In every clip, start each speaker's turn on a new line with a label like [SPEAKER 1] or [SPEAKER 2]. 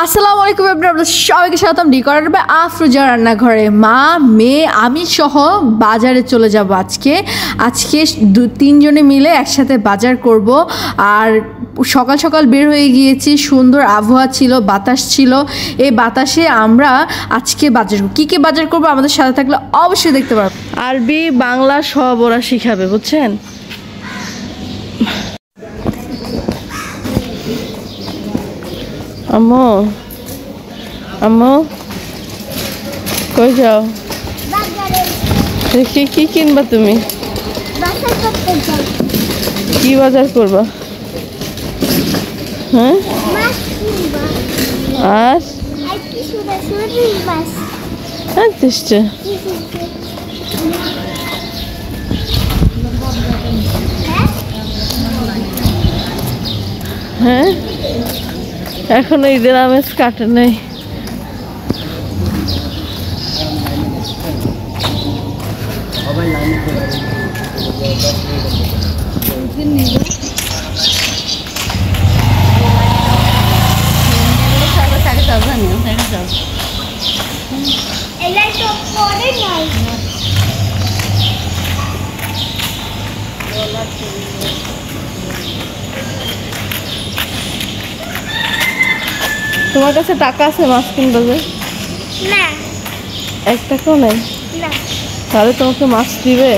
[SPEAKER 1] আসসালামু আলাইকুম আপনাদের সবাইকে স্বাগতম ডিকোরের আফরোজা রান্নাঘরে। মা মেয়ে আমি সহ বাজারে চলে যাব আজকে 2-3 জনে মিলে একসাথে বাজার করব। আর সকাল সকাল বের হয়ে গিয়েছি, সুন্দর আবহাওয়া ছিল, বাতাস ছিল। এই বাতাসে আমরা আজকে বাজার কি বাজার করব আমাদের সাথে থাকলে অবশ্যই দেখতে পারবো। আরবি বাংলা সব ওরা শিখাবে, বুঝছেন? আম্মু আম্মু কই যাও? কি কি কিনবা তুমি? কি বাজার করবা? হ্যাঁ, আর আচ্ছা হ্যাঁ, এখনো ঈদের আমেজ কাটে নাই। তোমার কাছে টাকা আছে মাছ কিনবে? না, 1 টাকাও নাই। তাহলে তোমাকে মাছ দিবে?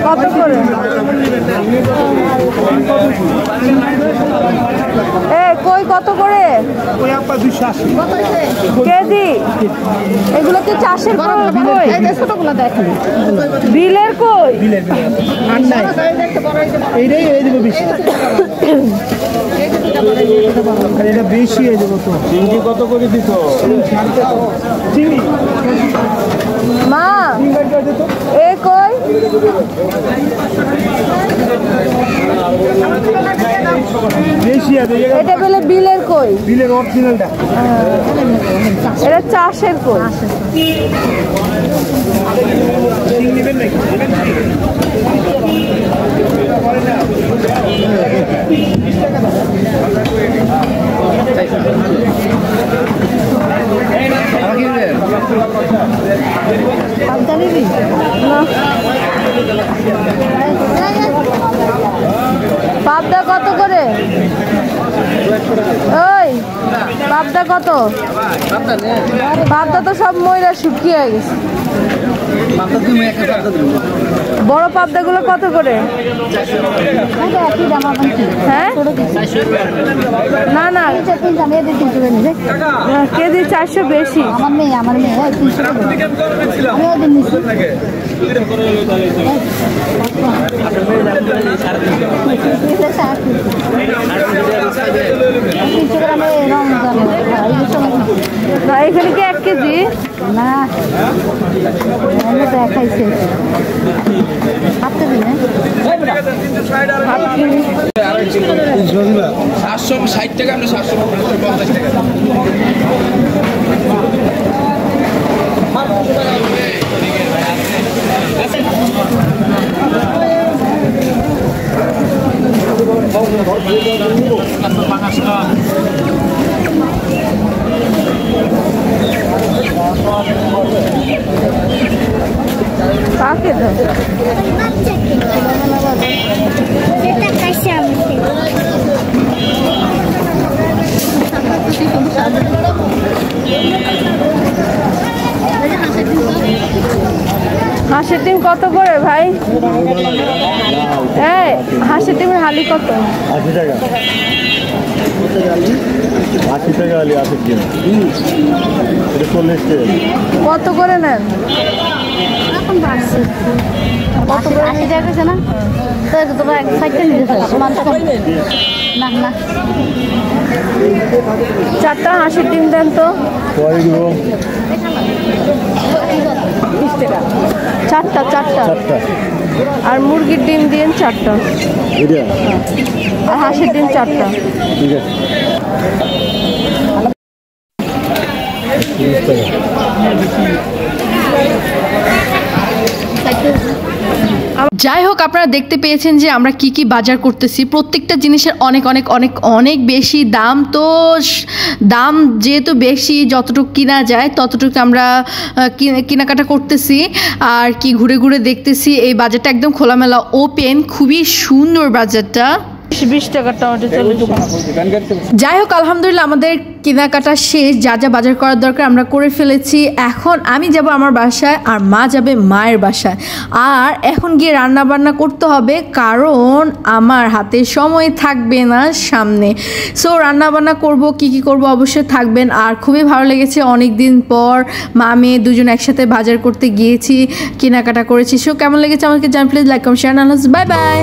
[SPEAKER 1] কত করে? কই কত করে কেজি? এগুলো কি চাষের? ছোটগুলো দেখেন বিলের কই?
[SPEAKER 2] এটা বেশি হয়ে যাবো তো। কত করে দিত
[SPEAKER 1] মা? এ কই? এটা বলে বিলের কই?
[SPEAKER 2] বিলের অরিজিনালটা।
[SPEAKER 1] এটা চাষের কই? পাবদা কত করে? ওই পাবদা কত? পাবদা তো সব ময়রা শুকিয়ে গেছে। বড় পাবদা গুলো কত করে? হ্যাঁ, না না কেজি 400 বেশি। আমার মেয়ে এখানে কি 1 কেজি? না দেখাইছে
[SPEAKER 3] 760 টাকা। আমরা 750 টাকা।
[SPEAKER 1] কাকে দাও?
[SPEAKER 4] এটা কাছে আমাকে
[SPEAKER 1] হাঁসের ডিম কত করে ভাই? এই হাঁসের ডিমের হালি কত?
[SPEAKER 5] 80 টাকা 80 টাকা আলি 80 টাকা এটা 40 টাকা
[SPEAKER 1] কত করে নেন?
[SPEAKER 4] এখন বাড়ছে
[SPEAKER 1] কত করে?
[SPEAKER 4] 80 টাকা আছে না তো তোমরা এক সাইডে নিয়ে যাও মানুষ না না
[SPEAKER 1] 4টা হাঁসের ডিম দেন তো।
[SPEAKER 5] পরে দিব
[SPEAKER 1] 20 টাকা 4টা 4টা।
[SPEAKER 5] 4টা
[SPEAKER 1] আর মুরগির ডিম দিন 4টা
[SPEAKER 5] এটা
[SPEAKER 1] আর হাঁসের ডিম 4টা।
[SPEAKER 5] ঠিক আছে 30 টাকা
[SPEAKER 1] যাই হোক, আপনারা দেখতে পেয়েছেন যে আমরা কি কি বাজার করতেছি। প্রত্যেকটা জিনিসের অনেক অনেক অনেক অনেক বেশি দাম। তো দাম যেহেতু বেশি, যতটুকু কিনা যায় ততটুকু আমরা কেনাকাটা করতেছি আর কি ঘুরে ঘুরে দেখতেছি। এই বাজারটা একদম খোলামেলা ওপেন, খুবই সুন্দর বাজারটা। 20 টাকা টমেটো 40। যাই হোক, আলহামদুলিল্লাহ আমাদের কেনাকাটা শেষ। যা যা বাজার করার দরকার আমরা করে ফেলেছি। এখন আমি যাব আমার বাসায় আর মা যাবে মায়ের বাসায়। আর এখন গিয়ে রান্না বান্না করতে হবে, কারণ আমার হাতে সময় থাকবে না সামনে। সো রান্না বান্না করব, কি কি করব অবশ্যই থাকবেন। আর খুবই ভালো লেগেছে, অনেক দিন পর মা মেয়ে দুজন একসাথে বাজার করতে গিয়েছি, কেনাকাটা করেছি। সো কেমন লেগেছে আমাকে জান, please like comment share. Bye bye.